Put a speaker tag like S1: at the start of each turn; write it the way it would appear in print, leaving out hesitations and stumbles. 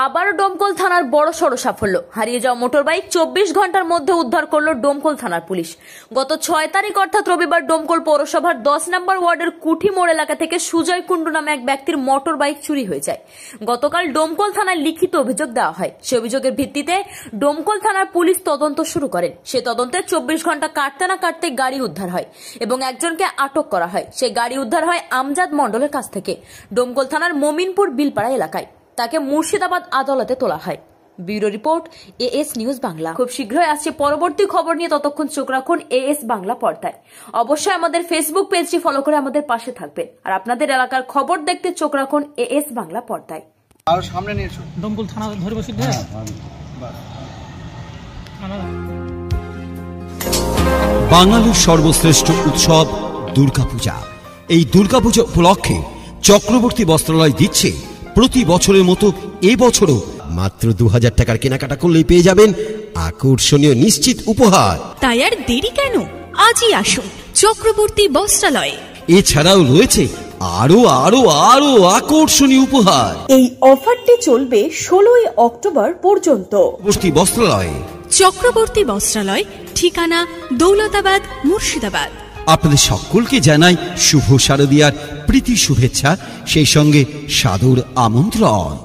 S1: আবার ডোমকল থানার বড়সড় সাফল্য, হারিয়ে যাওয়া মোটরবাইক 24 ঘন্টার মধ্যে উদ্ধার করলো ডোমকল থানার পুলিশ। গত 6 তারিখ অর্থাৎ রবিবার ডোমকল পৌরসভার 10 নম্বর ওয়ার্ডের কুঠি মোড় এলাকা থেকে সুজয় কুণ্ডু নামে এক ব্যক্তির মোটরবাইক চুরি হয়ে যায়। গতকাল ডোমকল থানায় লিখিত অভিযোগ দেওয়া হয়। সে অভিযোগের ভিত্তিতে ডোমকল থানার পুলিশ তদন্ত শুরু করেন। সে তদন্তে 24 ঘন্টা কাটতে না কাটতে গাড়ি উদ্ধার হয় এবং একজনকে আটক করা হয়। সেই গাড়ি উদ্ধার হয় আমজাদ মণ্ডলের কাছ থেকে ডোমকল থানার মমিনপুর বিলপাড়া এলাকায়। তাকে মুর্শিদাবাদ আদালতে তোলা হয়। Bureau report, as news Bangla. খুব শীঘ্রই আসছে পরবর্তী খবর নিয়ে, ততক্ষণ চোখ রাখুন এএস বাংলা পর্দায়। অবশ্যই আমাদের ফেসবুক পেজটি ফলো করে আমাদের পাশে থাকবেন, আর আপনাদের এলাকার খবর দেখতে চোখ রাখুন এএস বাংলা পর্দায়।
S2: আর সামনে নিয়ে এসো,
S3: দমকল থানা ধরে বসে দে।
S4: বাঙালির সর্বশ্রেষ্ঠ উৎসব দুর্গাপূজা। এই দুর্গাপূজা উপলক্ষে চক্রবর্তী বস্ত্রালয় দিচ্ছে প্রতি বছরের মতো এবছরও মাত্র 2000 টাকার কেনাকাটা করলেই পেয়ে যাবেন আকর্ষণীয় নিশ্চিত উপহার।
S5: তাই আর দেরি কেন, আজই আসুন চক্রবর্তী বস্ত্রালয়ে।
S4: এছাড়াও রয়েছে আরো আরো আরো আকর্ষণীয় উপহার।
S6: এই অফারটি চলবে 16 অক্টোবর পর্যন্ত।
S4: চক্রবর্তী বস্ত্রালয়,
S5: চক্রবর্তী বস্ত্রালয়, ঠিকানা দৌলতাবাদ, মুর্শিদাবাদ।
S4: আপনাদের সকলকে জানাই শুভ শারদীয়ার প্রীতি শুভেচ্ছা, সেই সঙ্গে সাদর আমন্ত্রণ।